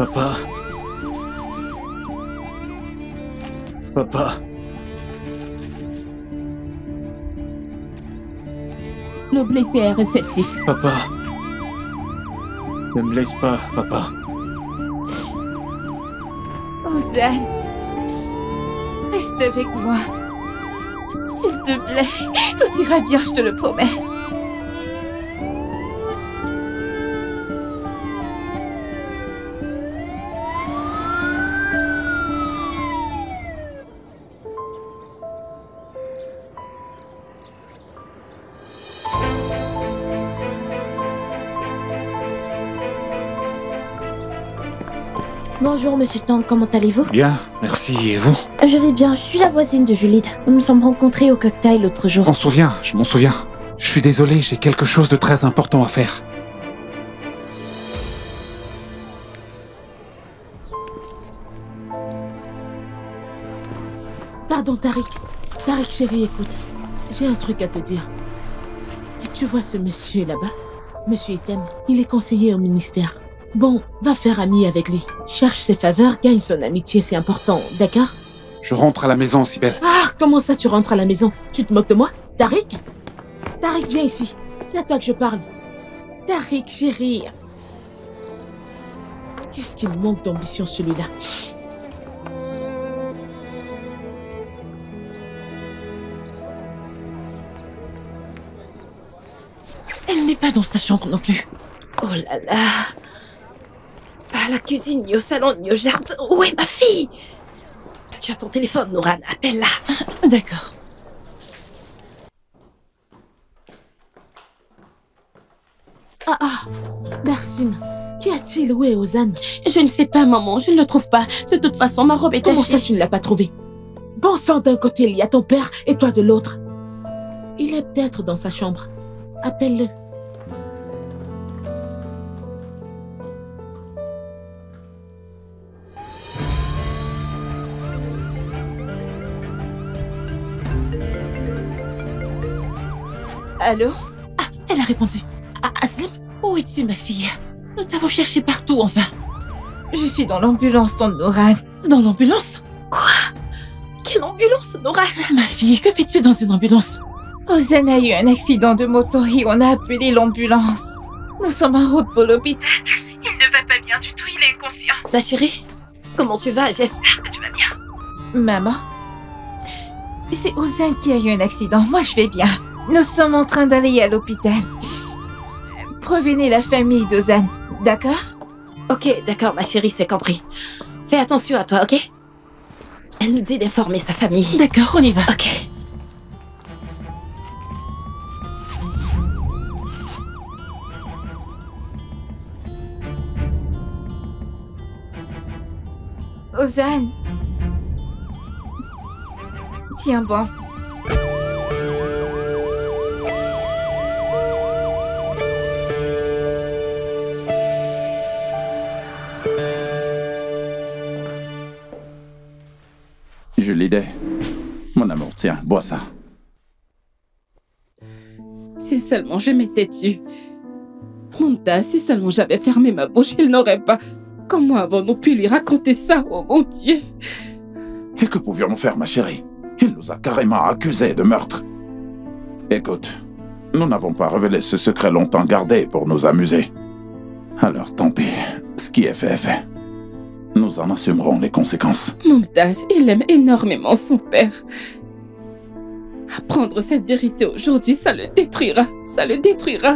Papa. Papa. Le blessé est réceptif. Papa. Ne me laisse pas, papa. Ozan, reste avec moi. S'il te plaît, tout ira bien, je te le promets. Bonjour Monsieur Tang, comment allez-vous? Bien, merci, et vous? Je vais bien, je suis la voisine de Julide. Nous nous sommes rencontrés au cocktail l'autre jour. Je m'en souviens. Je suis désolé, j'ai quelque chose de très important à faire. Pardon Tariq. Tariq chéri, écoute. J'ai un truc à te dire. Tu vois ce monsieur là-bas? Monsieur Item, il est conseiller au ministère. Bon, va faire ami avec lui. Cherche ses faveurs, gagne son amitié, c'est important, d'accord? Je rentre à la maison, Sibel. Ah, comment ça tu rentres à la maison? Tu te moques de moi? Tariq? Tariq, viens ici. C'est à toi que je parle. Tariq, chéri. Qu'est-ce qu'il manque d'ambition celui-là? Elle n'est pas dans sa chambre non plus. Oh là là. Pas à la cuisine, ni au salon, ni au jardin. Où est ma fille? Tu as ton téléphone, Nouran. Appelle-la. D'accord. Ah, Mersine. Qu'y a-t-il? Où est Ozan? Je ne sais pas, maman. Je ne le trouve pas. De toute façon, ma robe est tachée. Comment ça, tu ne l'as pas trouvé? Bon sang, d'un côté, il y a ton père et toi de l'autre. Il est peut-être dans sa chambre. Appelle-le. Allô? Ah, elle a répondu. Ah, Aslim, où es-tu, ma fille? Nous t'avons cherché partout, enfin. Je suis dans l'ambulance, ton Nouran. Dans l'ambulance? Quoi? Quelle ambulance, Nouran? Ma fille, que fais-tu dans une ambulance? Ozan a eu un accident de moto et on a appelé l'ambulance. Nous sommes en route pour l'hôpital. Il ne va pas bien du tout, il est inconscient. Ma chérie, comment tu vas? J'espère que tu vas bien. Maman? C'est Ozan qui a eu un accident, moi je vais bien. Nous sommes en train d'aller à l'hôpital. Prévenez la famille d'Ozan, d'accord? Ok, d'accord, ma chérie, c'est compris. Fais attention à toi, ok? Elle nous dit d'informer sa famille. D'accord, on y va. Ok. Ozan. Tiens bon. Julide, mon amour, tiens, bois ça. Si seulement je m'étais tue. Mumtaz, si seulement j'avais fermé ma bouche, il n'aurait pas... Comment avons-nous pu lui raconter ça, oh mon Dieu? Et que pouvions-nous faire, ma chérie? Il nous a carrément accusés de meurtre. Écoute, nous n'avons pas révélé ce secret longtemps gardé pour nous amuser. Alors tant pis, ce qui est fait est fait. Nous en assumerons les conséquences. Mumtaz, il aime énormément son père. Apprendre cette vérité aujourd'hui, ça le détruira. Ça le détruira.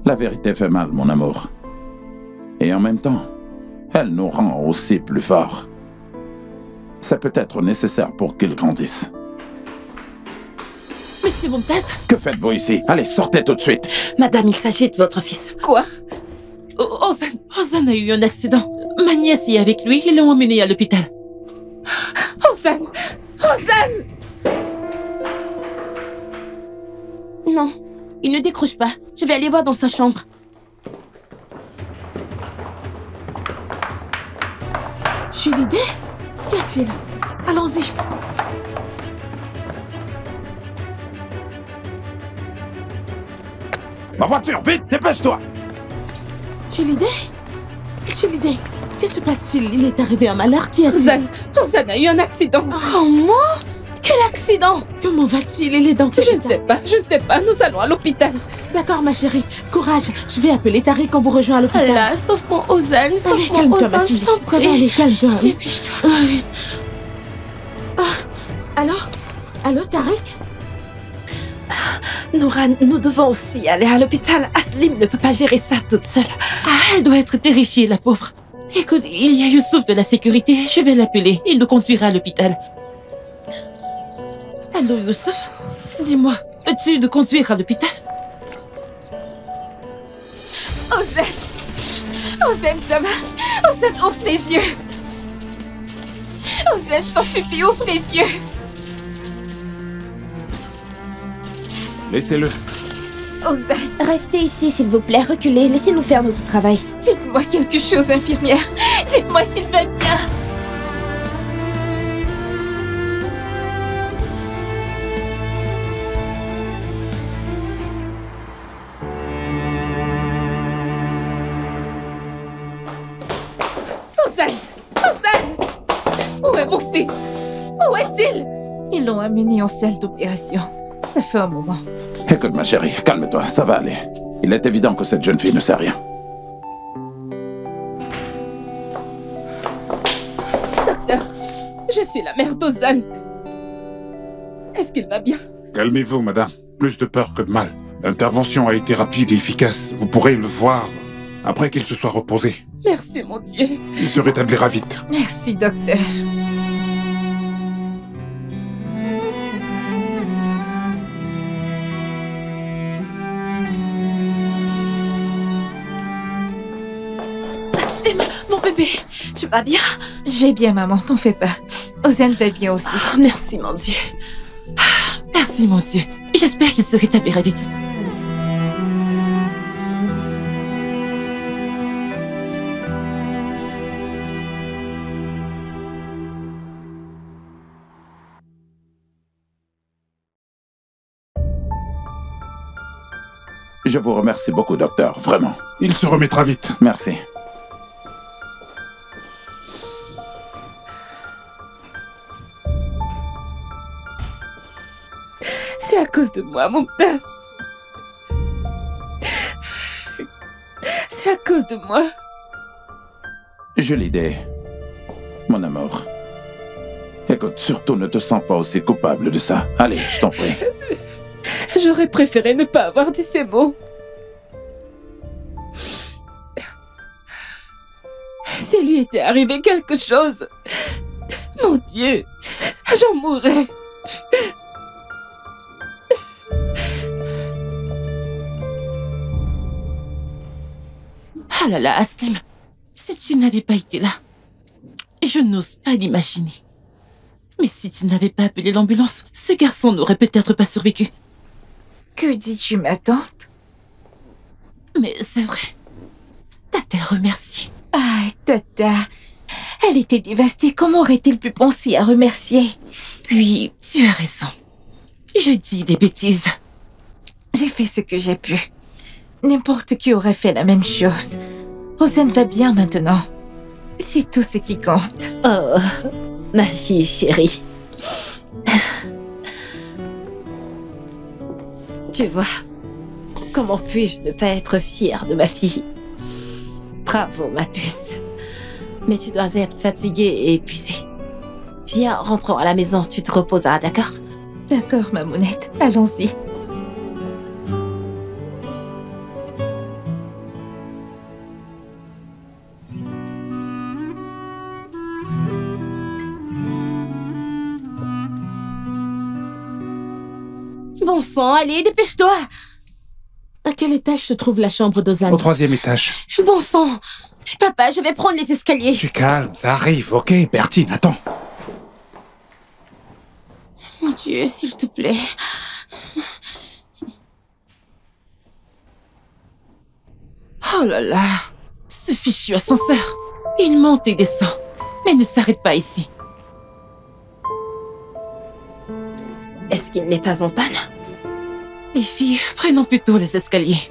La vérité fait mal, mon amour. Et en même temps, elle nous rend aussi plus forts. C'est peut-être nécessaire pour qu'ils grandissent. Monsieur Mumtaz? Que faites-vous ici? Allez, sortez tout de suite. Madame, il s'agit de votre fils. Quoi? Ozan a eu un accident. Ma nièce est avec lui, ils l'ont emmené à l'hôpital. Ozan! Ozan! Non, il ne décroche pas. Je vais aller voir dans sa chambre. Julide? Qu'y a-t-il? Allons-y. Ma voiture, vite, dépêche-toi! Julide? Julide, que se passe-t-il? Il est arrivé un malheur, qui a-t-il? Ozan a eu un accident. Comment? Quel accident? Comment va-t-il? Il est dans quel état? Je ne sais pas, nous allons à l'hôpital. D'accord, ma chérie, courage. Je vais appeler Tariq, on vous rejoint à l'hôpital. Là, sauve-moi Ozan, Allez, sauve-moi calme-toi, ma Ozan, fille. je t'en Ça va prie. aller, calme-toi. Dépêche-toi. Oui. Allô? Allô, Tariq? Nouran, nous devons aussi aller à l'hôpital. Aslim ne peut pas gérer ça toute seule. Ah, elle doit être terrifiée, la pauvre. Écoute, il y a Youssouf de la sécurité. Je vais l'appeler. Il nous conduira à l'hôpital. Allô, Youssouf? Dis-moi, peux-tu nous conduire à l'hôpital? Ozan! Ozan, ça va? Ozan, ouvre les yeux! Ozan, je t'en supplie, ouvre les yeux! Laissez-le. Ozan, Restez ici, s'il vous plaît. Reculez. Laissez-nous faire notre travail. dites-moi quelque chose, infirmière. Dites-moi s'il va bien. Ozan! Ozan! Où est mon fils? Où est-il? Ils l'ont amené en salle d'opération. Ça fait un moment. Écoute, ma chérie, calme-toi, ça va aller. Il est évident que cette jeune fille ne sait rien. Docteur, je suis la mère d'Ozan. Est-ce qu'il va bien? Calmez-vous, madame. Plus de peur que de mal. L'intervention a été rapide et efficace. Vous pourrez le voir après qu'il se soit reposé. Merci, mon Dieu. Il se rétablira vite. Merci, docteur. Aslim, mon bébé, tu vas bien? Je vais bien, maman, t'en fais pas. Ozan va bien aussi. Oh, merci, mon Dieu. Merci, mon Dieu. J'espère qu'il se rétablira vite. Je vous remercie beaucoup, docteur, vraiment. Il se remettra vite. Merci. C'est à cause de moi, Mumtaz. C'est à cause de moi. Julide, mon amour. Écoute, surtout ne te sens pas aussi coupable de ça. Allez, je t'en prie. J'aurais préféré ne pas avoir dit ces mots. S'il lui était arrivé quelque chose, mon Dieu, j'en mourrais. Ah là là, Aslim, si tu n'avais pas été là, je n'ose pas l'imaginer. Mais si tu n'avais pas appelé l'ambulance, ce garçon n'aurait peut-être pas survécu. Que dis-tu, ma tante? Mais c'est vrai. T'a-t-elle remercié? Ah, Tata. Elle était dévastée. Comment aurait-il pu penser à remercier? Oui, tu as raison. Je dis des bêtises. J'ai fait ce que j'ai pu. N'importe qui aurait fait la même chose. Ozan va bien maintenant. C'est tout ce qui compte. Oh, ma fille chérie. Tu vois, comment puis-je ne pas être fière de ma fille? Bravo, ma puce. Mais tu dois être fatiguée et épuisée. Viens, rentrons à la maison, tu te reposeras, d'accord? D'accord, ma mounette. Allons-y. Bon sang, allez, dépêche-toi. À quel étage se trouve la chambre d'Ozan? Au 3e étage. Bon sang. Papa, je vais prendre les escaliers. Tu calmes, ça arrive, ok? Bertine, attends. Mon Dieu, s'il te plaît. Oh là là, ce fichu ascenseur. Il monte et descend, mais ne s'arrête pas ici. Est-ce qu'il n'est pas en panne? Les filles, prenons plutôt les escaliers.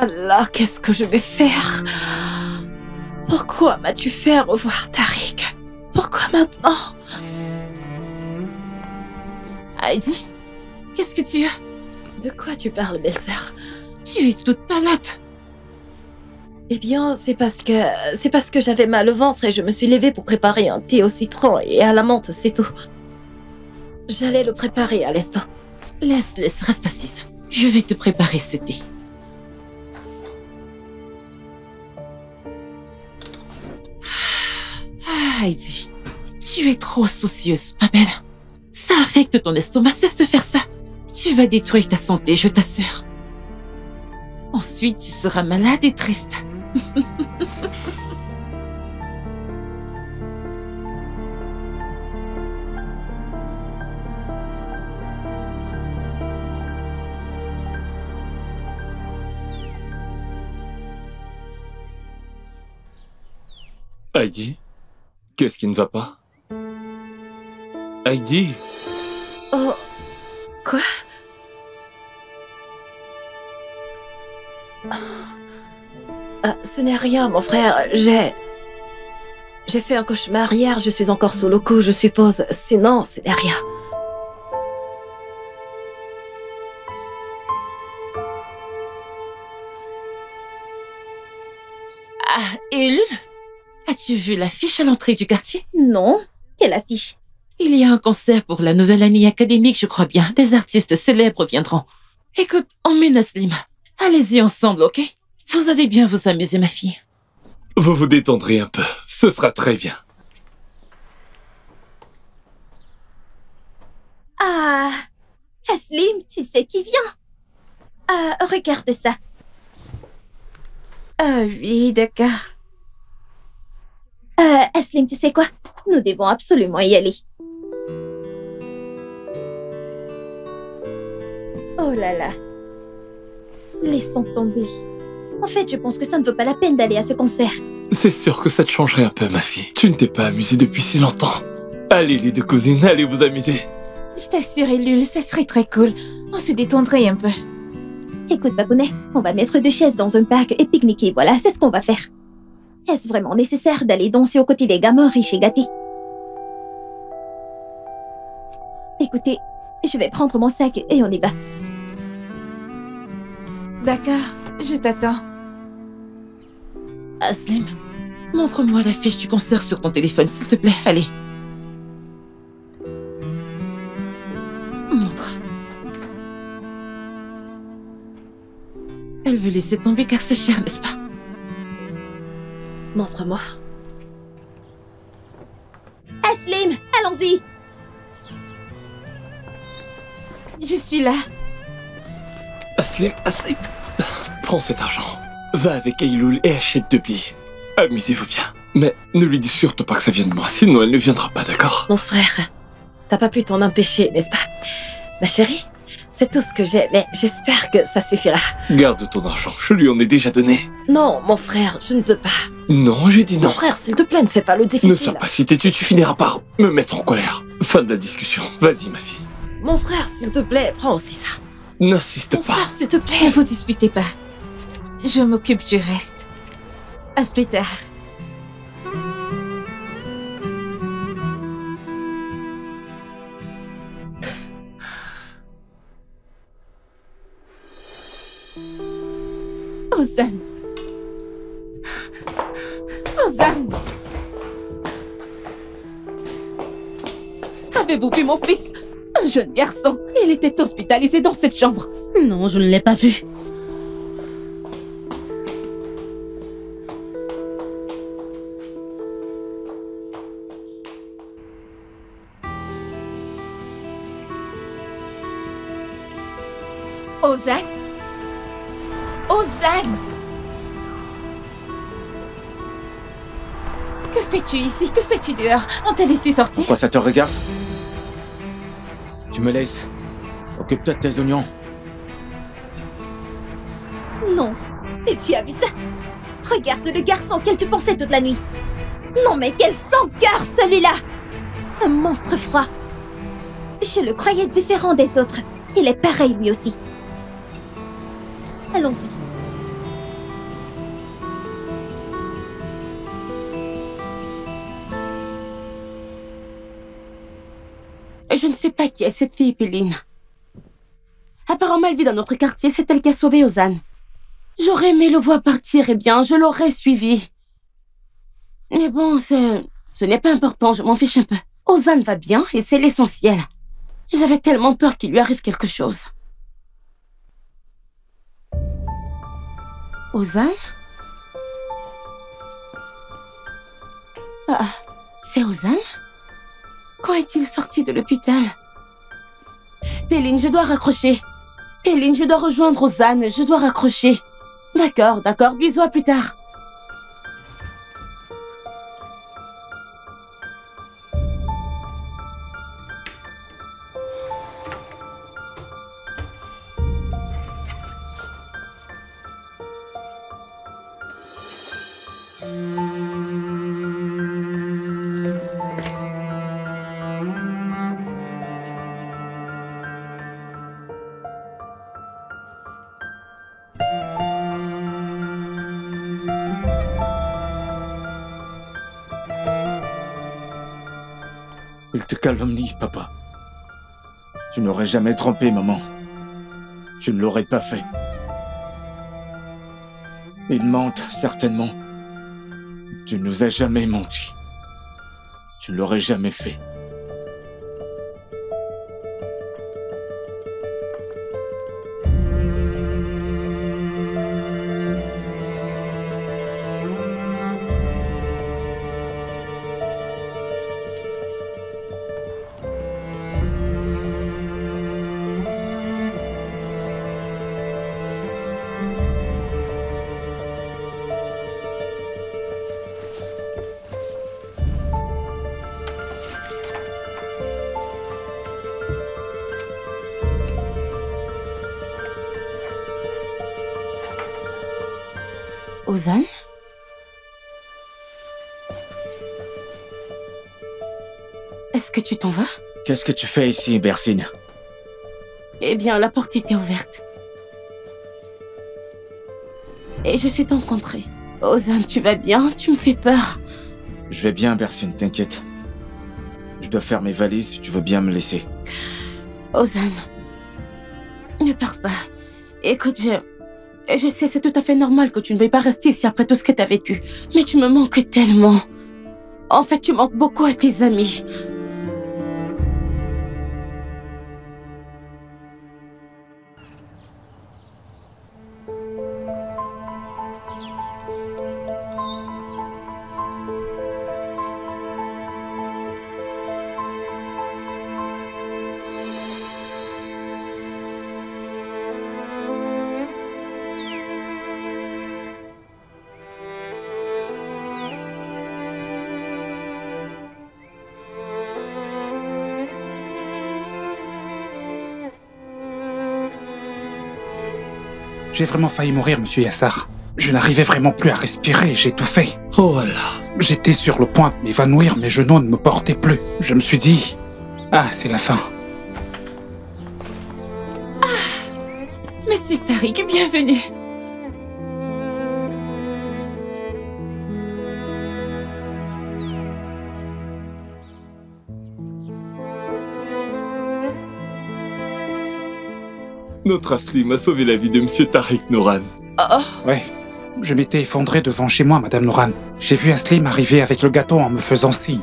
Allah, qu'est-ce que je vais faire? Pourquoi m'as-tu fait revoir Tariq? Pourquoi maintenant? Heidi, qu'est-ce que tu as? De quoi tu parles, belle-sœur? Tu es toute palote. Eh bien, c'est parce que j'avais mal au ventre et je me suis levée pour préparer un thé au citron et à la menthe, c'est tout. J'allais le préparer à l'instant. Laisse, reste assise. Je vais te préparer ce thé. Ah, Heidi, tu es trop soucieuse, ma belle. Ça affecte ton estomac, cesse de faire ça. Tu vas détruire ta santé, je t'assure. Ensuite, tu seras malade et triste. Heidi, qu'est-ce qui ne va pas? Heidi! Oh, quoi? Ce n'est rien, mon frère. J'ai fait un cauchemar hier, je suis encore sous le coup, je suppose. Sinon, ce n'est rien. Ah, et Lul? As-tu vu l'affiche à l'entrée du quartier? Non. Quelle affiche? Il y a un concert pour la nouvelle année académique, je crois bien. Des artistes célèbres viendront. Écoute, emmène Aslim. Allez-y ensemble, ok? Vous allez bien vous amuser, ma fille. Vous vous détendrez un peu. Ce sera très bien. Ah, Aslim, tu sais qui vient? Regarde ça. Ah oui, d'accord. Aslim, tu sais quoi? Nous devons absolument y aller. Oh là là. Laissons tomber. En fait, je pense que ça ne vaut pas la peine d'aller à ce concert. C'est sûr que ça te changerait un peu, ma fille. Tu ne t'es pas amusée depuis si longtemps. Allez, les deux cousines, allez vous amuser. Je t'assure, Lul, ça serait très cool. On se détendrait un peu. Écoute, Babounet, on va mettre 2 chaises dans un parc et pique-niquer, voilà, c'est ce qu'on va faire. Est-ce vraiment nécessaire d'aller danser aux côtés des gamins riches et gâtés? Écoutez, je vais prendre mon sac et on y va. D'accord, je t'attends. Aslim, montre-moi l'affiche du concert sur ton téléphone, s'il te plaît. Allez. Montre. Elle veut laisser tomber car c'est cher, n'est-ce pas? Montre-moi. Aslim, allons-y. Je suis là. Aslim, prends cet argent. Va avec Ayloul et achète 2 billets. Amusez-vous bien. Mais ne lui dis surtout pas que ça vient de moi, sinon elle ne viendra pas, d'accord? Mon frère, t'as pas pu t'en empêcher, n'est-ce pas? Ma chérie, c'est tout ce que j'ai, mais j'espère que ça suffira. Garde ton argent, je lui en ai déjà donné. Non, mon frère, je ne peux pas. Non, j'ai dit non. Mon frère, s'il te plaît, ne fais pas le difficile. Ne sois pas si têtu, tu finiras par me mettre en colère. Fin de la discussion. Vas-y, ma fille. Mon frère, s'il te plaît, prends aussi ça. N'insiste Mon pas. frère, s'il te Ne plaît. vous disputez pas. Je m'occupe du reste. À plus tard. Ozan. Ozan. Avez-vous vu mon fils? Un jeune garçon. Il était hospitalisé dans cette chambre. Non, je ne l'ai pas vu. Ozan? Ozan! Que fais-tu ici? Que fais-tu dehors? On t'a laissé sortir? Pourquoi ça te regarde? Tu me laisses. Occupe-toi de tes oignons. Non. Et tu as vu ça? Regarde le garçon auquel tu pensais toute la nuit. Non mais quel sans-cœur celui-là! Un monstre froid. Je le croyais différent des autres. Il est pareil lui aussi. Allons-y. pas qui est cette fille, Péline. Apparemment, elle vit dans notre quartier. C'est elle qui a sauvé Ozan. J'aurais aimé le voir partir, eh bien, je l'aurais suivi. Mais bon, ce n'est pas important, je m'en fiche un peu. Ozan va bien et c'est l'essentiel. J'avais tellement peur qu'il lui arrive quelque chose. Ozan? Ah, c'est Ozan? Quand est-il sorti de l'hôpital? Péline, je dois raccrocher. Péline, je dois rejoindre Ozan, je dois raccrocher. D'accord, bisous, à plus tard. Il te calomnie, papa. Tu n'aurais jamais trompé, maman. Tu ne l'aurais pas fait. Il mente, certainement. Tu ne nous as jamais menti. Tu ne l'aurais jamais fait. Ozan? Est-ce que tu t'en vas? Qu'est-ce que tu fais ici, Bersine? Eh bien, la porte était ouverte. Et je suis donc rentrée. Ozan, tu vas bien? Tu me fais peur. Je vais bien, Bersine, t'inquiète. Je dois faire mes valises si tu veux bien me laisser. Ozan, ne pars pas. Écoute, je sais, c'est tout à fait normal que tu ne veuilles pas rester ici après tout ce que tu as vécu. Mais tu me manques tellement. En fait, tu manques beaucoup à tes amis. J'ai vraiment failli mourir, monsieur Yassar. Je n'arrivais vraiment plus à respirer, j'étouffais. Oh là. J'étais sur le point de m'évanouir, mes genoux ne me portaient plus. Je me suis dit... Ah, c'est la fin. Monsieur Tariq, bienvenue. Notre Aslim a sauvé la vie de Monsieur Tariq Noran. Oh. Ouais, je m'étais effondré devant chez moi, Madame Noran. J'ai vu Aslim arriver avec le gâteau en me faisant signe.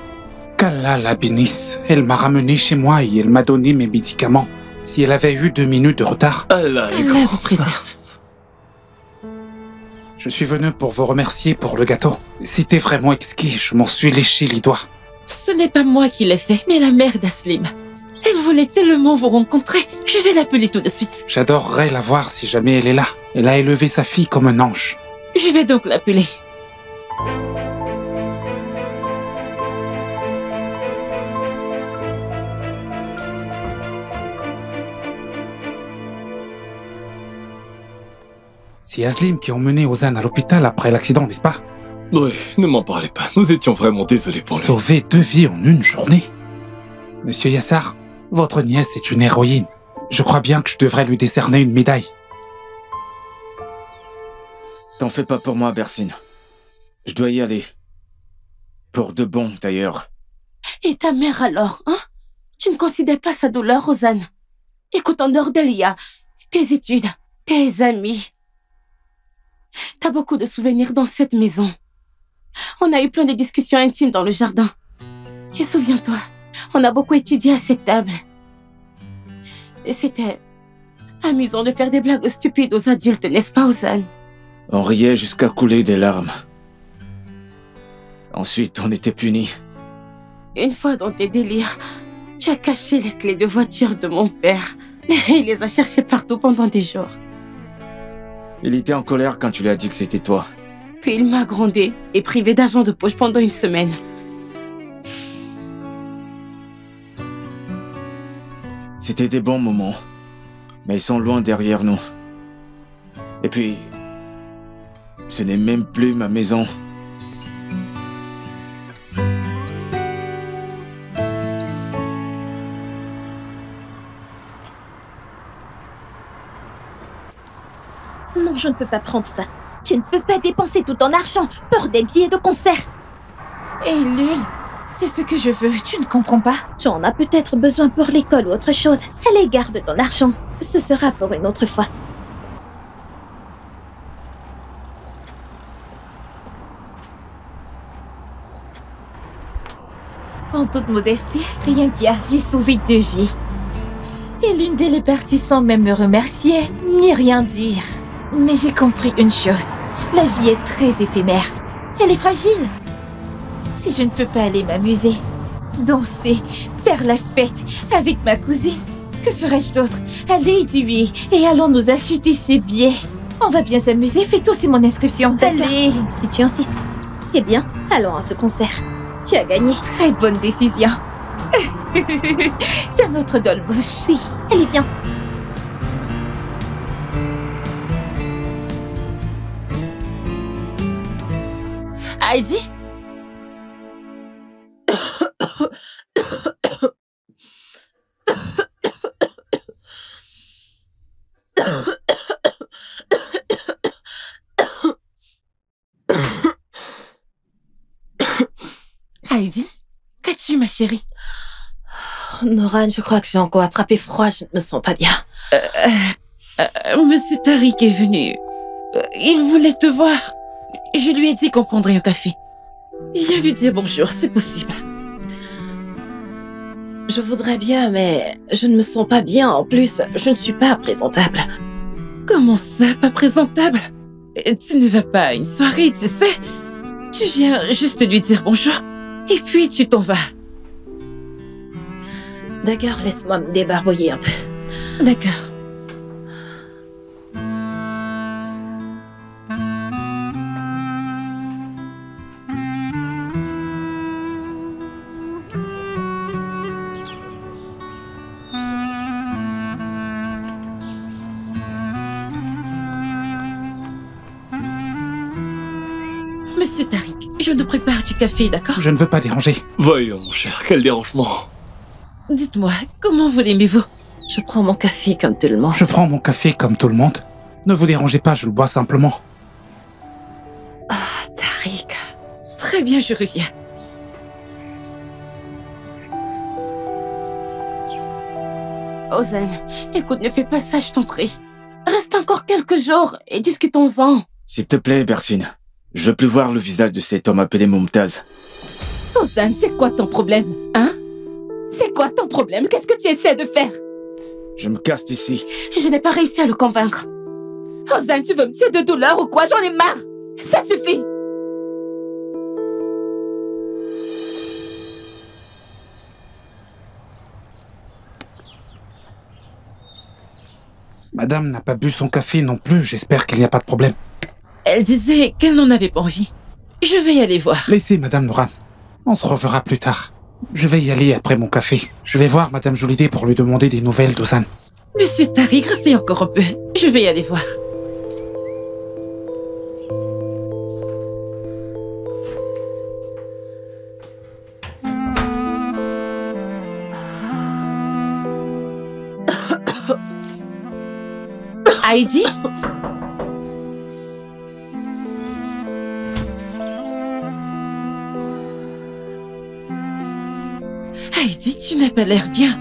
Qu'Allah la bénisse. Elle m'a ramené chez moi et elle m'a donné mes médicaments. Si elle avait eu 2 minutes de retard... Allah vous préserve. Je suis venu pour vous remercier pour le gâteau. C'était vraiment exquis, je m'en suis léché les doigts. Ce n'est pas moi qui l'ai fait, mais la mère d'Aslim. Elle voulait tellement vous rencontrer. Je vais l'appeler tout de suite. J'adorerais la voir si jamais elle est là. Elle a élevé sa fille comme un ange. Je vais donc l'appeler. C'est Aslim qui a emmené Ozan à l'hôpital après l'accident, n'est-ce pas? Oui, ne m'en parlez pas. Nous étions vraiment désolés pour lui. Sauver 2 vies en une journée. Monsieur Yassar, votre nièce est une héroïne. Je crois bien que je devrais lui décerner une médaille. T'en fais pas pour moi, Bersine. Je dois y aller. Pour de bon, d'ailleurs. Et ta mère alors, hein? Tu ne considères pas sa douleur, Ozan. Écoute, en dehors d'elle, il y a tes études, tes amis. T'as beaucoup de souvenirs dans cette maison. On a eu plein de discussions intimes dans le jardin. Et souviens-toi, on a beaucoup étudié à cette table. Et c'était amusant de faire des blagues stupides aux adultes, n'est-ce pas, Ozan? On riait jusqu'à couler des larmes. Ensuite, on était punis. Une fois dans tes délires, tu as caché les clés de voiture de mon père. Il les a cherchées partout pendant des jours. Il était en colère quand tu lui as dit que c'était toi. Puis il m'a grondé et privé d'argent de poche pendant une semaine. C'était des bons moments, mais ils sont loin derrière nous. Et puis, ce n'est même plus ma maison. Non, je ne peux pas prendre ça. Tu ne peux pas dépenser tout ton argent pour des billets de concert. Et Lul, c'est ce que je veux, tu ne comprends pas? Tu en as peut-être besoin pour l'école ou autre chose. Allez, garde ton argent. Ce sera pour une autre fois. En toute modestie, rien qui a, j'ai sauvé 2 vies. Et l'une d'elles est partie sans même me remercier, ni rien dire. Mais j'ai compris une chose, la vie est très éphémère. Elle est fragile. Si je ne peux pas aller m'amuser, danser, faire la fête avec ma cousine, que ferais-je d'autre? Allez, dis-lui, et allons nous acheter ces billets. On va bien s'amuser, fais aussi mon inscription. Allez. Si tu insistes. Eh bien, allons à ce concert. Tu as gagné. Très bonne décision. C'est notre dolmouche. Oui, allez, viens. Heidi? Heidi? Qu'as-tu, ma chérie? Noran, je crois que j'ai encore attrapé froid, je ne me sens pas bien. Monsieur Tariq est venu. Il voulait te voir. Je lui ai dit qu'on prendrait un café. Viens lui dire bonjour, c'est possible. Je voudrais bien, mais je ne me sens pas bien. En plus, je ne suis pas présentable. Comment ça, pas présentable? Tu ne vas pas à une soirée, tu sais. Tu viens juste lui dire bonjour, et puis tu t'en vas. D'accord, laisse-moi me débarbouiller un peu. D'accord. Monsieur Tariq, je nous prépare du café, d'accord? Je ne veux pas déranger. Voyons, mon cher, quel dérangement. Dites-moi, comment vous l'aimez-vous? Je prends mon café comme tout le monde. Je prends mon café comme tout le monde. Ne vous dérangez pas, je le bois simplement. Ah, Tariq. Très bien, je reviens. Ozan, écoute, ne fais pas ça, je t'en prie. Reste encore quelques jours et discutons-en. S'il te plaît, Bersine. Je veux plus voir le visage de cet homme appelé Momtaz. Ozan, c'est quoi ton problème, hein? C'est quoi ton problème? Qu'est-ce que tu essaies de faire? Je me casse d'ici. Je n'ai pas réussi à le convaincre. Ozan, tu veux me tuer de douleur ou quoi? J'en ai marre! Ça suffit! Madame n'a pas bu son café non plus, j'espère qu'il n'y a pas de problème. Elle disait qu'elle n'en avait pas envie. Je vais y aller voir. Laissez Madame Noran. On se reverra plus tard. Je vais y aller après mon café. Je vais voir Madame Jolidé pour lui demander des nouvelles d'Ozan. Monsieur Tariq, restez encore un peu. Je vais y aller voir. Heidi? Heidi, tu tu n'as pas l'air bien.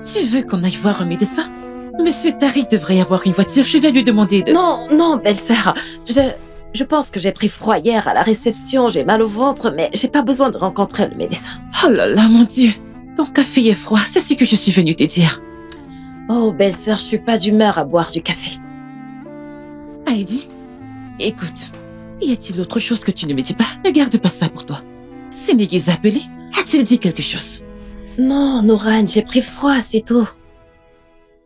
Tu veux qu'on aille voir un médecin? Monsieur Tariq devrait avoir une voiture, je vais lui demander de... Non, non, belle-sœur. Je pense que j'ai pris froid hier à la réception, j'ai mal au ventre, mais j'ai pas besoin de rencontrer le médecin. Oh là là, mon Dieu. Ton café est froid, c'est ce que je suis venue te dire. Oh, belle-sœur, je suis pas d'humeur à boire du café. Heidi, écoute, y a-t-il autre chose que tu ne me dis pas? Ne garde pas ça pour toi. Sénéguise appelé, a-t-il dit quelque chose? Non, Nourane, j'ai pris froid, c'est tout.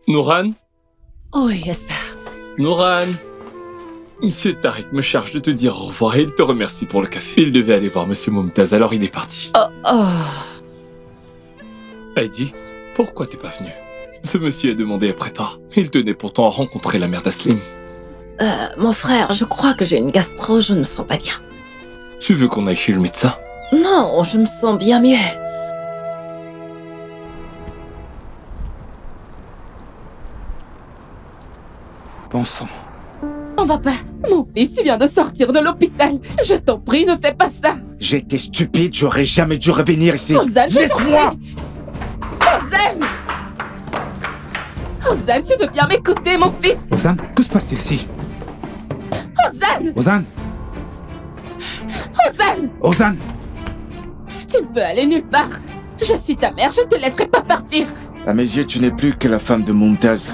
Nourane? Oh, Yassa. Nourane? Monsieur Tariq me charge de te dire au revoir et il te remercie pour le café. Il devait aller voir Monsieur Mumtaz, alors il est parti. Oh. Heidi, pourquoi t'es pas venu? Ce monsieur a demandé après toi. Il tenait pourtant à rencontrer la mère d'Aslim. Mon frère, je crois que j'ai une gastro, je ne me sens pas bien. Tu veux qu'on aille chez le médecin? Non, je me sens bien mieux. Bon sang. On va pas. Mon fils vient de sortir de l'hôpital. Je t'en prie, ne fais pas ça. J'étais stupide, j'aurais jamais dû revenir ici. Ozan, laisse-moi. Ozan! Ozan, tu veux bien m'écouter, mon fils? Ozan, que se passe-t-il ici? Ozan! Ozan! Ozan! Ozan! Tu ne peux aller nulle part. Je suis ta mère, je ne te laisserai pas partir. À mes yeux, tu n'es plus que la femme de Mumtaz.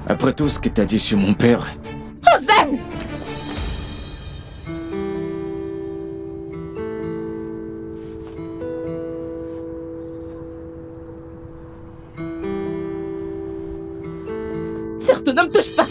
Après tout ce que t'as dit sur mon père... Ozan! Surtout, ne me touche pas.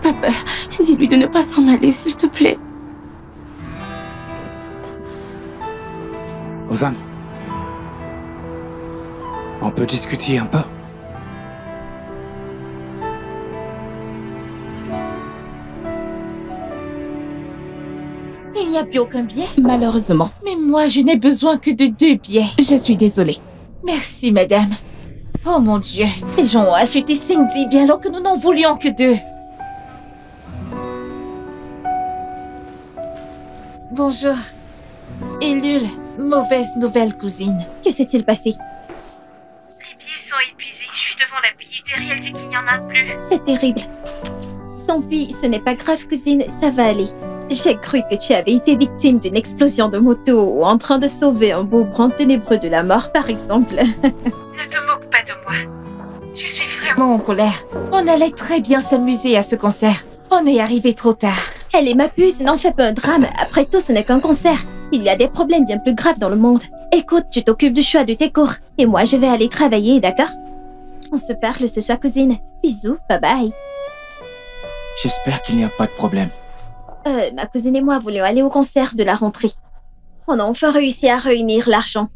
Papa, dis-lui de ne pas s'en aller, s'il te plaît. Ozan. On peut discuter un peu? Il n'y a plus aucun billet? Malheureusement. Mais moi, je n'ai besoin que de 2 billets. Je suis désolée. Merci, madame. Oh mon Dieu, les gens ont acheté 5 billets alors que nous n'en voulions que 2. Bonjour. Elul, mauvaise nouvelle, cousine. Que s'est-il passé? Les billets sont épuisés. Je suis devant la billetterie, elle dit qu'il n'y en a plus. C'est terrible. Tant pis, ce n'est pas grave, cousine, ça va aller. J'ai cru que tu avais été victime d'une explosion de moto ou en train de sauver un beau brin ténébreux de la mort, par exemple. Ne te moque pas de moi. Je suis vraiment... Mon colère, on allait très bien s'amuser à ce concert. On est arrivé trop tard. Elle est ma puce, n'en fais pas un drame. Après tout, ce n'est qu'un concert. Il y a des problèmes bien plus graves dans le monde. Écoute, tu t'occupes du choix de tes cours. Et moi, je vais aller travailler, d'accord? On se parle ce soir, cousine. Bisous, bye bye. J'espère qu'il n'y a pas de problème. Ma cousine et moi voulions aller au concert de la rentrée. On a enfin réussi à réunir l'argent.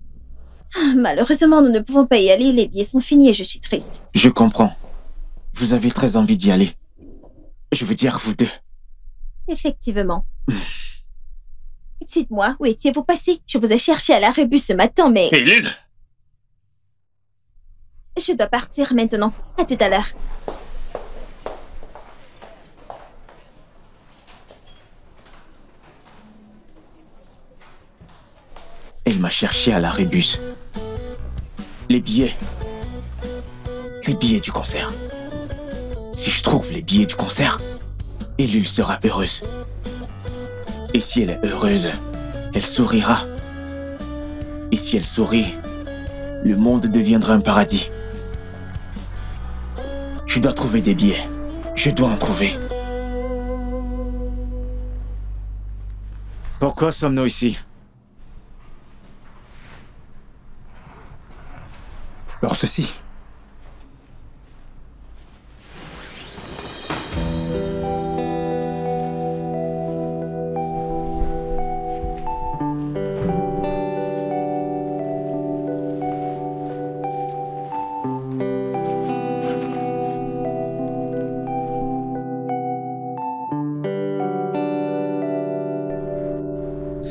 Malheureusement, nous ne pouvons pas y aller. Les billets sont finis et je suis triste. Je comprends. Vous avez très envie d'y aller. Je veux dire, vous deux. Effectivement. Dites-moi, où étiez-vous passé? Je vous ai cherché à l'arrêt bus ce matin, mais... Elul! Je dois partir maintenant. À tout à l'heure. Elle m'a cherché à l'arrêt bus. Les billets. Les billets du concert. Si je trouve les billets du concert, Elul sera heureuse. Et si elle est heureuse, elle sourira. Et si elle sourit, le monde deviendra un paradis. Je dois trouver des billets. Je dois en trouver. Pourquoi sommes-nous ici? Alors ceci.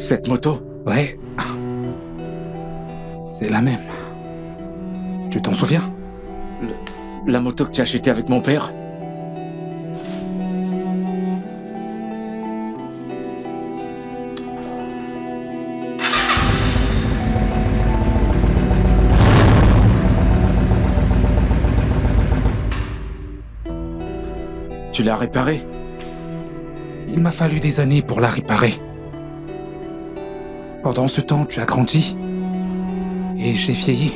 Cette moto? Ouais. C'est la même. Tu t'en souviens? La moto que tu as achetée avec mon père? Tu l'as réparée? Il m'a fallu des années pour la réparer. Pendant ce temps, tu as grandi. Et j'ai vieilli.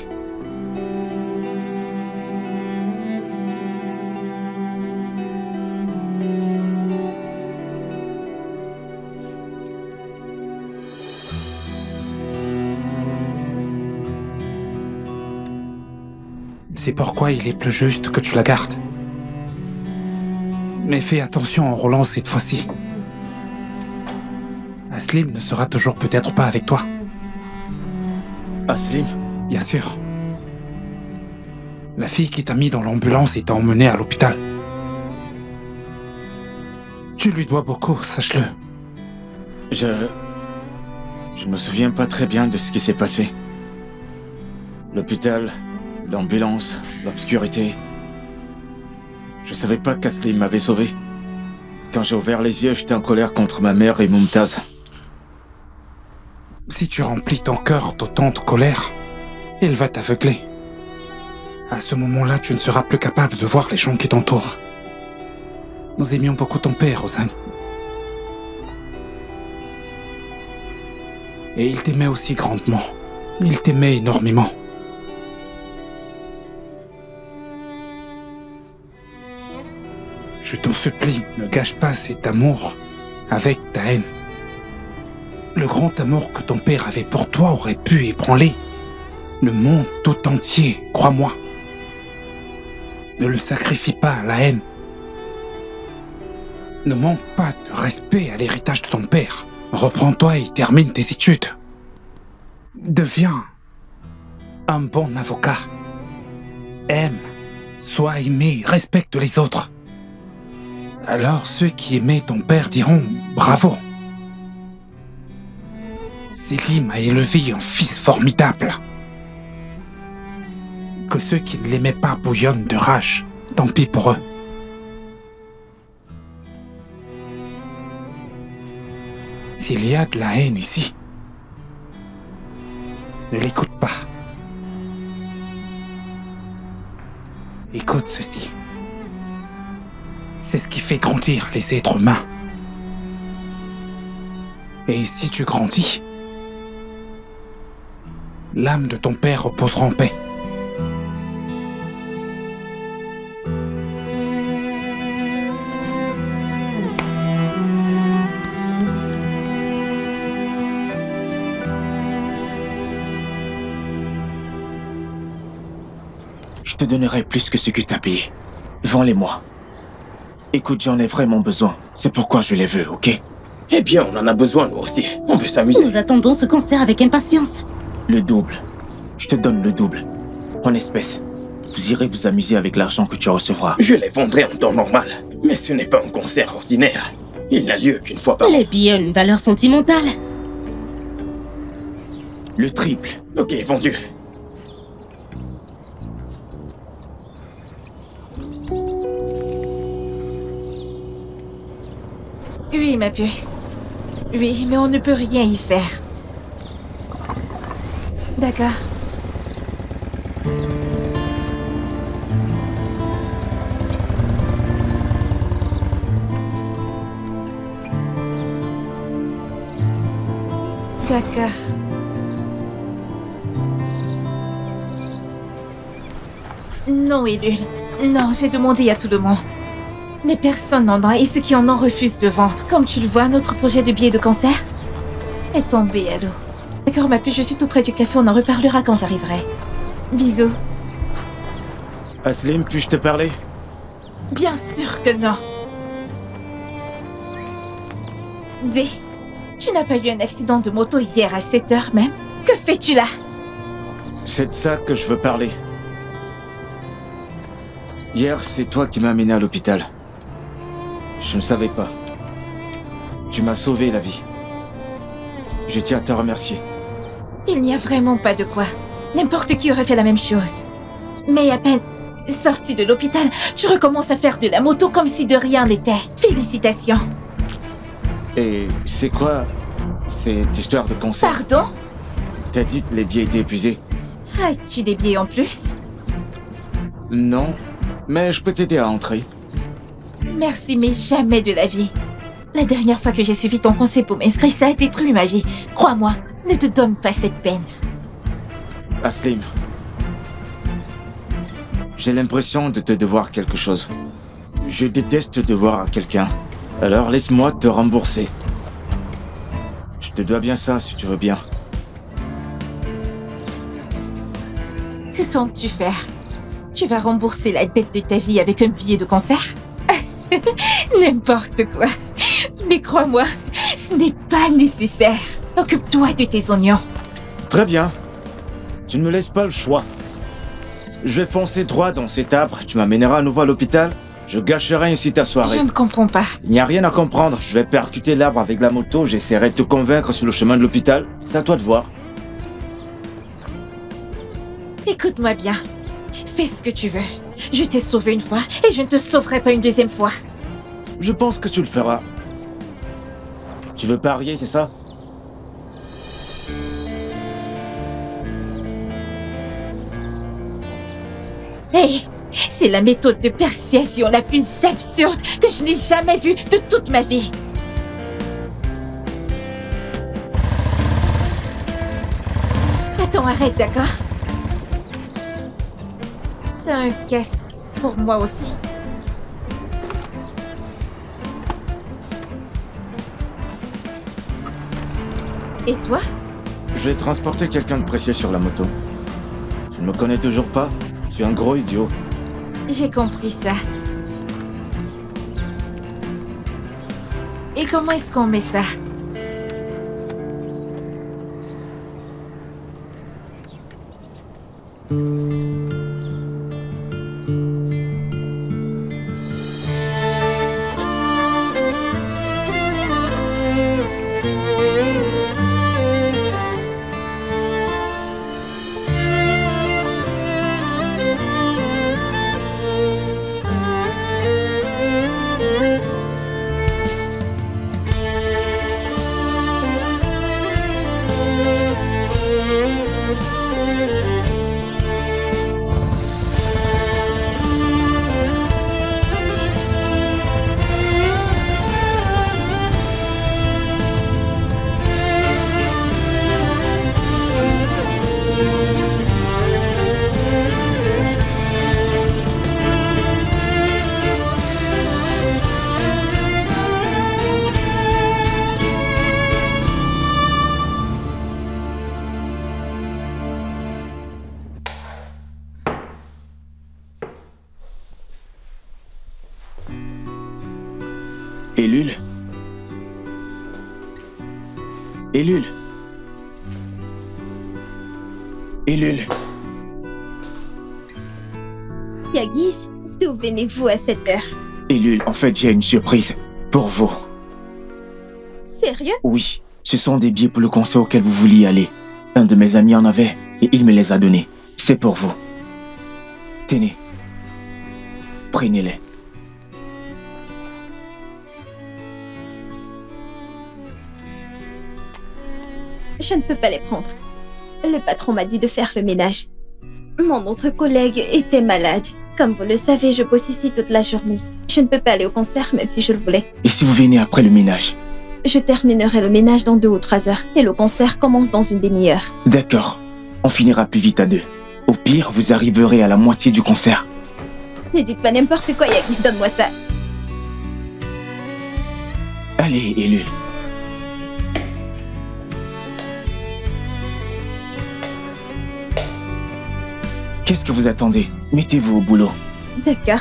C'est pourquoi il est plus juste que tu la gardes. Mais fais attention en roulant cette fois-ci. Aslim ne sera toujours peut-être pas avec toi. Aslim? Bien sûr. La fille qui t'a mis dans l'ambulance et t'a emmené à l'hôpital. Tu lui dois beaucoup, sache-le. Je ne me souviens pas très bien de ce qui s'est passé. L'hôpital, l'ambulance, l'obscurité. Je savais pas qu'Aslim m'avait sauvé. Quand j'ai ouvert les yeux, j'étais en colère contre ma mère et Mumtaz. Si tu remplis ton cœur d'autant de colère, il va t'aveugler. À ce moment-là, tu ne seras plus capable de voir les gens qui t'entourent. Nous aimions beaucoup ton père, Ozan. Et il t'aimait aussi grandement. Il t'aimait énormément. Je t'en supplie, ne gâche pas cet amour avec ta haine. Le grand amour que ton père avait pour toi aurait pu ébranler le monde tout entier, crois-moi. Ne le sacrifie pas à la haine. Ne manque pas de respect à l'héritage de ton père. Reprends-toi et termine tes études. Deviens un bon avocat. Aime, sois aimé, respecte les autres. Alors ceux qui aimaient ton père diront bravo. Selim a élevé un fils formidable. Que ceux qui ne l'aimaient pas bouillonnent de rage, tant pis pour eux. S'il y a de la haine ici, ne l'écoute pas. Écoute ceci. C'est ce qui fait grandir les êtres humains. Et si tu grandis, l'âme de ton père reposera en paix. Je te donnerai plus que ce que t'as payé. Vends-les-moi. Écoute, j'en ai vraiment besoin. C'est pourquoi je les veux, ok? Eh bien, on en a besoin, nous aussi. On veut s'amuser. Nous attendons ce concert avec impatience. Le double. Je te donne le double. En espèces. Vous irez vous amuser avec l'argent que tu recevras. Je les vendrai en temps normal. Mais ce n'est pas un concert ordinaire. Il n'a lieu qu'une fois par an. Les billets ont une valeur sentimentale. Le triple. Ok, vendu. Oui, ma puce. Oui, mais on ne peut rien y faire. D'accord. D'accord. Non, Elul. Non, j'ai demandé à tout le monde. Mais personne n'en a et ceux qui en ont refusent de vendre. Comme tu le vois, notre projet de billets de concert est tombé à l'eau. D'accord, ma puce, je suis tout près du café, on en reparlera quand j'arriverai. Bisous. Aslim, puis-je te parler? Bien sûr que non. Dé, tu n'as pas eu un accident de moto hier à 7 h même? Que fais-tu là? C'est de ça que je veux parler. Hier, c'est toi qui m'as amené à l'hôpital. Je ne savais pas. Tu m'as sauvé la vie. Je tiens à te remercier. Il n'y a vraiment pas de quoi. N'importe qui aurait fait la même chose. Mais à peine sorti de l'hôpital, tu recommences à faire de la moto comme si de rien n'était. Félicitations. Et c'est quoi cette histoire de concert? Pardon? T'as dit que les billets étaient épuisés? As-tu des billets en plus? Non, mais je peux t'aider à entrer. Merci, mais jamais de la vie. La dernière fois que j'ai suivi ton conseil pour m'inscrire, ça a détruit ma vie. Crois-moi, ne te donne pas cette peine. Aslim, j'ai l'impression de te devoir quelque chose. Je déteste devoir à quelqu'un. Alors laisse-moi te rembourser. Je te dois bien ça, si tu veux bien. Que comptes-tu faire? Tu vas rembourser la dette de ta vie avec un billet de concert? N'importe quoi. Mais crois-moi, ce n'est pas nécessaire. Occupe-toi de tes oignons. Très bien. Tu ne me laisses pas le choix. Je vais foncer droit dans cet arbre. Tu m'amèneras à nouveau à l'hôpital. Je gâcherai ainsi ta soirée. Je ne comprends pas. Il n'y a rien à comprendre. Je vais percuter l'arbre avec la moto. J'essaierai de te convaincre sur le chemin de l'hôpital. C'est à toi de voir. Écoute-moi bien. Fais ce que tu veux. Je t'ai sauvé une fois et je ne te sauverai pas une deuxième fois. Je pense que tu le feras. Tu veux parier, c'est ça? Hé, c'est la méthode de persuasion la plus absurde que je n'ai jamais vue de toute ma vie. Attends, arrête, d'accord? T'as un casque pour moi aussi. Et toi? Je vais transporter quelqu'un de précieux sur la moto. Tu ne me connais toujours pas? Je suis un gros idiot. J'ai compris ça. Et comment est-ce qu'on met ça? Ellul? Ellul? Ellul? Yagiz, d'où venez-vous à cette heure? Ellul, en fait, j'ai une surprise pour vous. Sérieux? Oui, ce sont des billets pour le concert auquel vous vouliez aller. Un de mes amis en avait et il me les a donnés. C'est pour vous. Tenez. Prenez-les. Je ne peux pas les prendre. Le patron m'a dit de faire le ménage. Mon autre collègue était malade. Comme vous le savez, je bosse ici toute la journée. Je ne peux pas aller au concert même si je le voulais. Et si vous venez après le ménage? Je terminerai le ménage dans 2 ou 3 heures et le concert commence dans une demi-heure. D'accord. On finira plus vite à 2. Au pire, vous arriverez à la moitié du concert. Ne dites pas n'importe quoi, Yagiz, donne-moi ça. Allez, Ellul. Qu'est-ce que vous attendez? Mettez-vous au boulot. D'accord.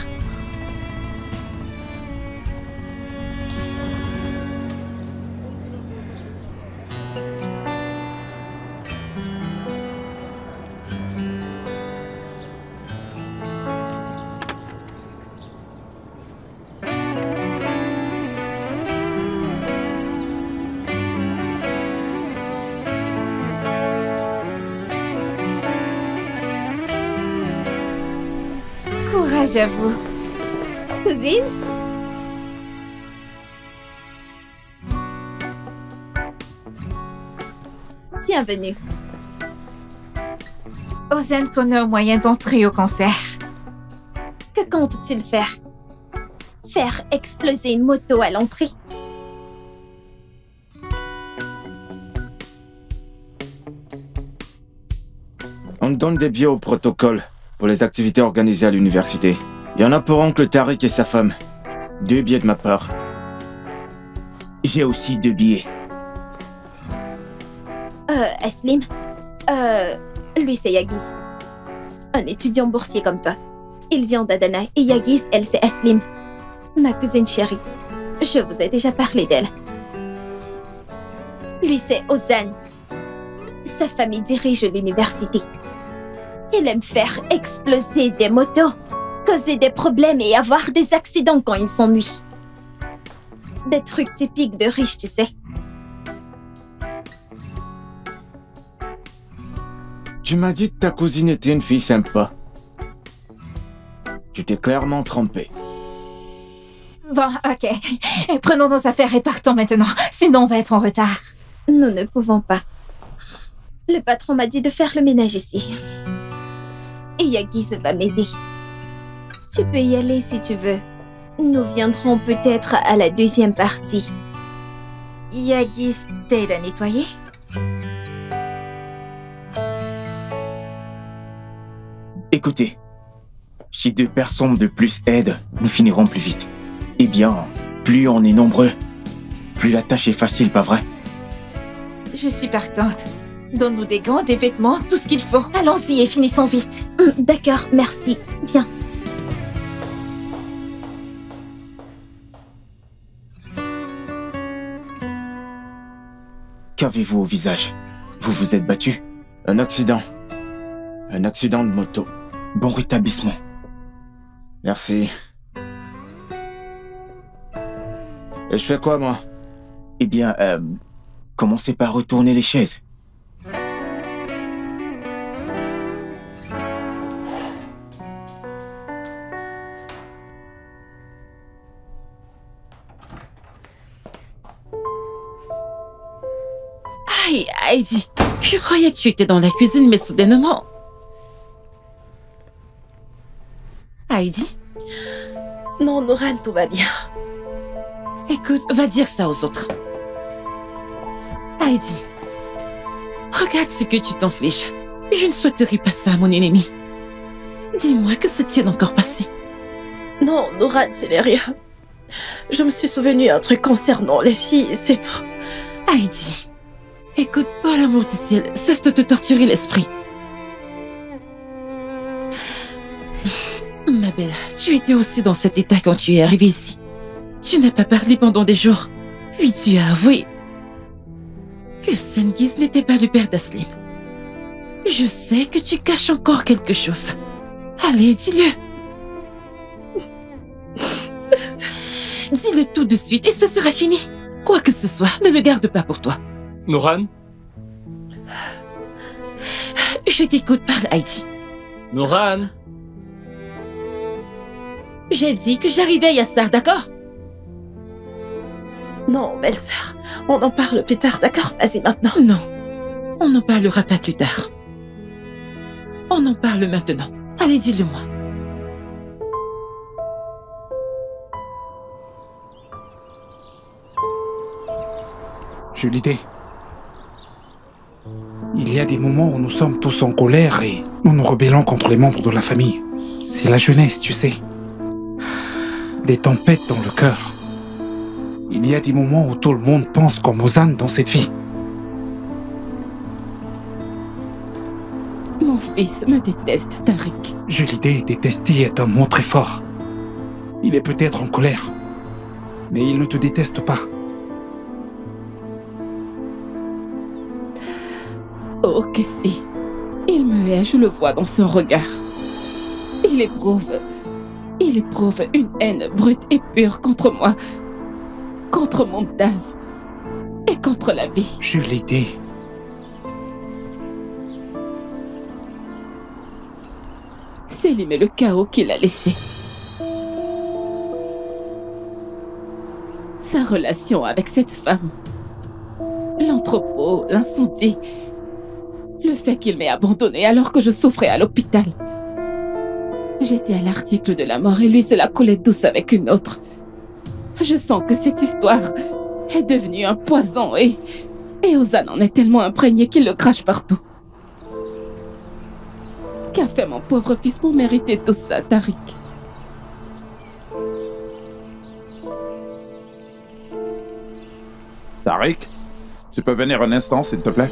Ah, j'avoue. Cousine? Bienvenue. Ozan connaît un moyen d'entrer au concert. Que compte-t-il faire? Faire exploser une moto à l'entrée? On donne des billets au protocole pour les activités organisées à l'université. Il y en a pour oncle Tariq et sa femme. 2 billets de ma part. J'ai aussi 2 billets. Aslim? Lui, c'est Yagiz. Un étudiant boursier comme toi. Il vient d'Adana et Yagiz, elle, c'est Aslim. Ma cousine chérie. Je vous ai déjà parlé d'elle. Lui, c'est Ozan. Sa famille dirige l'université. Il aime faire exploser des motos, causer des problèmes et avoir des accidents quand il s'ennuie. Des trucs typiques de riches, tu sais. Tu m'as dit que ta cousine était une fille sympa. Tu t'es clairement trompé. Bon, ok. Prenons nos affaires et partons maintenant. Sinon, on va être en retard. Nous ne pouvons pas. Le patron m'a dit de faire le ménage ici. Et Yagiz va m'aider. Tu peux y aller si tu veux. Nous viendrons peut-être à la 2e partie. Yagiz t'aide à nettoyer? Écoutez, si 2 personnes de plus aident, nous finirons plus vite. Eh bien, plus on est nombreux, plus la tâche est facile, pas vrai? Je suis partante. Donne-nous des gants, des vêtements, tout ce qu'il faut. Allons-y et finissons vite. D'accord, merci. Viens. Qu'avez-vous au visage? Vous vous êtes battu? Un accident. Un accident de moto. Bon rétablissement. Merci. Et je fais quoi, moi? Eh bien, commencez par retourner les chaises. Aïe, Heidi, je croyais que tu étais dans la cuisine, mais soudainement... Heidi? Non, Noran, tout va bien. Écoute, va dire ça aux autres. Heidi, regarde ce que tu t'infliges. Je ne souhaiterais pas ça à mon ennemi. Dis-moi que s'est-il encore passé? Non, Noran, ce n'est rien. Je me suis souvenu un truc concernant les filles, c'est tout. Heidi, écoute, pour l'amour du ciel, cesse de te torturer l'esprit. Ma belle, tu étais aussi dans cet état quand tu es arrivée ici. Tu n'as pas parlé pendant des jours. Puis tu as avoué que Sengiz n'était pas le père d'Aslim. Je sais que tu caches encore quelque chose. Allez, dis-le. Dis-le tout de suite et ce sera fini. Quoi que ce soit, ne le garde pas pour toi. Noran? Je t'écoute, parle, Heidi. Noran? J'ai dit que j'arrivais à Yassar, d'accord? Non, belle-sœur, on en parle plus tard, d'accord? Vas-y maintenant. Non, on n'en parlera pas plus tard. On en parle maintenant. Allez, dis-le-moi. Julide, il y a des moments où nous sommes tous en colère et nous nous rebellons contre les membres de la famille. C'est la jeunesse, tu sais. Des tempêtes dans le cœur. Il y a des moments où tout le monde pense comme Ozan dans cette vie. Mon fils me déteste, Tariq. Julide, détester est un mot très fort. Il est peut-être en colère, mais il ne te déteste pas. Oh, que si. Il me hait, je le vois dans son regard. Il éprouve une haine brute et pure contre moi, contre mon Taz et contre la vie. Selim et le chaos qu'il a laissé. Sa relation avec cette femme. L'entrepôt, l'incendie. Le fait qu'il m'ait abandonnée alors que je souffrais à l'hôpital. J'étais à l'article de la mort et lui, cela coulait douce avec une autre. Je sens que cette histoire est devenue un poison et Ozan en est tellement imprégné qu'il le crache partout. Qu'a fait mon pauvre fils pour mériter tout ça, Tariq? Tariq, tu peux venir un instant, s'il te plaît?